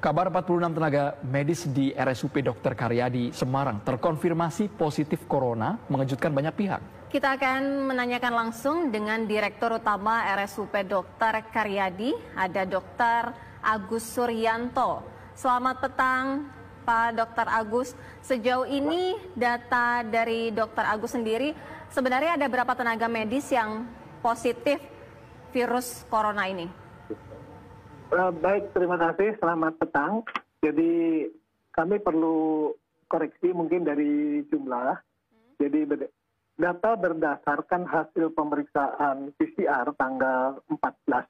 Kabar 46 tenaga medis di RSUP Dr. Karyadi, Semarang terkonfirmasi positif corona mengejutkan banyak pihak. Kita akan menanyakan langsung dengan Direktur Utama RSUP Dr. Karyadi, ada Dr. Agus Suryanto. Selamat petang, Pak Dr. Agus. Sejauh ini data dari Dr. Agus sendiri, sebenarnya ada berapa tenaga medis yang positif virus corona ini? Baik, terima kasih. Selamat petang. Jadi kami perlu koreksi mungkin dari jumlah. Jadi data berdasarkan hasil pemeriksaan PCR tanggal 14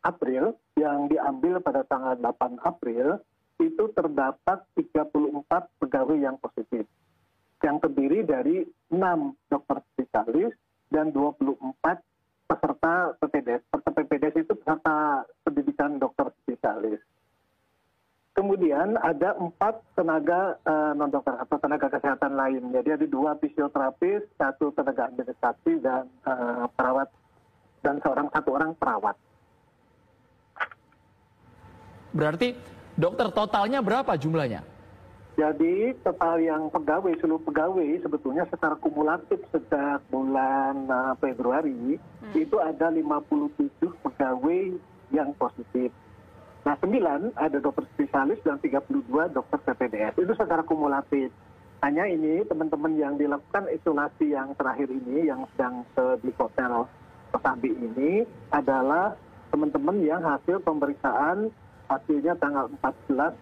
April yang diambil pada tanggal 8 April itu terdapat 34 pegawai yang positif. Yang terdiri dari 6 dokter spesialis dan 24 peserta PPDS. Peserta PPDS itu peserta pendidikan dokter spesialis. Kemudian ada 4 tenaga non-dokter atau tenaga kesehatan lain. Jadi ada 2 fisioterapis, 1 tenaga administrasi dan perawat, dan satu orang perawat. Berarti dokter totalnya berapa jumlahnya? Jadi total yang pegawai, seluruh pegawai sebetulnya secara kumulatif sejak bulan Februari itu ada 57 pegawai yang positif. Nah 9 ada dokter spesialis dan 32 dokter PPDS. Itu secara kumulatif. Hanya ini teman-teman yang dilakukan isolasi yang terakhir ini yang sedang di hotel Kosambi ini adalah teman-teman yang hasil pemeriksaan hasilnya tanggal 14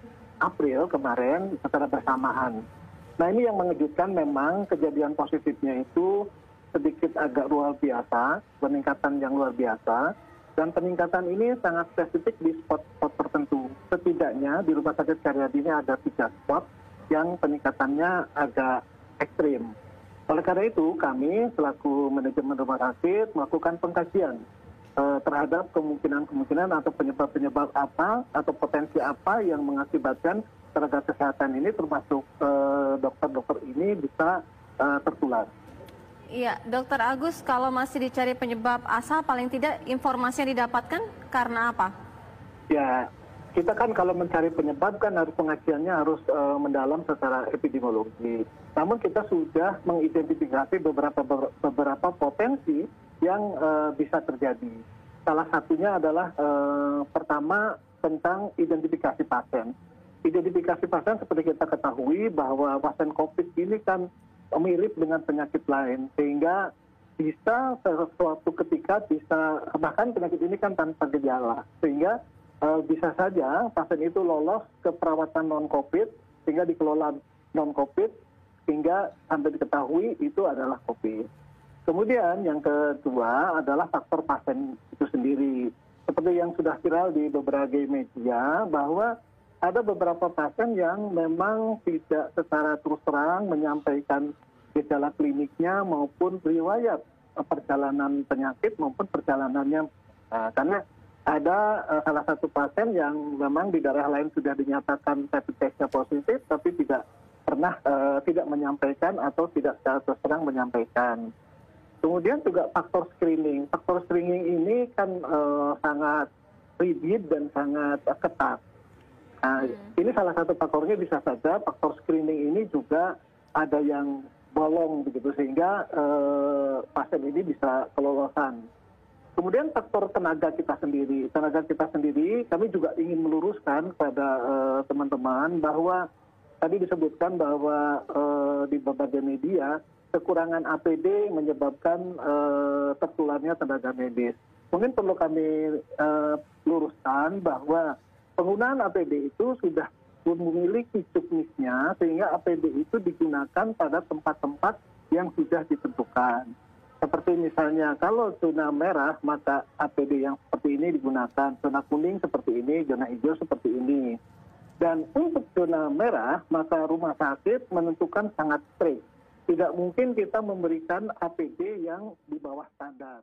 April kemarin secara bersamaan. Nah ini yang mengejutkan, memang kejadian positifnya itu sedikit agak luar biasa, peningkatan yang luar biasa, dan peningkatan ini sangat spesifik di spot-spot tertentu. Setidaknya di Rumah Sakit Karyadi ini ada 3 spot yang peningkatannya agak ekstrim. Oleh karena itu kami selaku manajemen rumah sakit melakukan pengkajian terhadap kemungkinan-kemungkinan atau penyebab-penyebab apa atau potensi apa yang mengakibatkan tenaga kesehatan ini termasuk dokter-dokter ini bisa tertular. Iya, Dokter Agus, kalau masih dicari penyebab asal, paling tidak informasi yang didapatkan karena apa? Ya, kita kan kalau mencari penyebab kan harus pengajiannya harus mendalam secara epidemiologi. Namun kita sudah mengidentifikasi beberapa potensi yang bisa terjadi. Salah satunya adalah pertama tentang identifikasi pasien. Identifikasi pasien seperti kita ketahui bahwa pasien COVID ini kan mirip dengan penyakit lain, sehingga bisa suatu ketika bisa, bahkan penyakit ini kan tanpa gejala, sehingga bisa saja pasien itu lolos ke perawatan non-COVID sehingga dikelola non-COVID sehingga sampai diketahui itu adalah COVID. Kemudian yang kedua adalah faktor pasien itu sendiri. Seperti yang sudah viral di beberapa media bahwa ada beberapa pasien yang memang tidak secara terus terang menyampaikan gejala kliniknya maupun riwayat perjalanan penyakit maupun perjalanannya. Karena ada salah satu pasien yang memang di daerah lain sudah dinyatakan rapid testnya positif tapi tidak pernah tidak menyampaikan atau tidak secara terus terang menyampaikan. Kemudian juga faktor screening. Faktor screening ini kan sangat rigid dan sangat ketat. Nah, ini salah satu faktornya, bisa saja faktor screening ini juga ada yang bolong begitu sehingga pasien ini bisa kelolosan. Kemudian faktor tenaga kita sendiri. Tenaga kita sendiri kami juga ingin meluruskan pada teman-teman bahwa tadi disebutkan bahwa di berbagai media kekurangan APD menyebabkan tertularnya tenaga medis. Mungkin perlu kami luruskan bahwa penggunaan APD itu sudah memiliki cuknisnya sehingga APD itu digunakan pada tempat-tempat yang sudah ditentukan. Seperti misalnya kalau zona merah maka APD yang seperti ini digunakan, zona kuning seperti ini, zona hijau seperti ini. Dan untuk zona merah maka rumah sakit menentukan sangat strict. Tidak mungkin kita memberikan APD yang di bawah standar.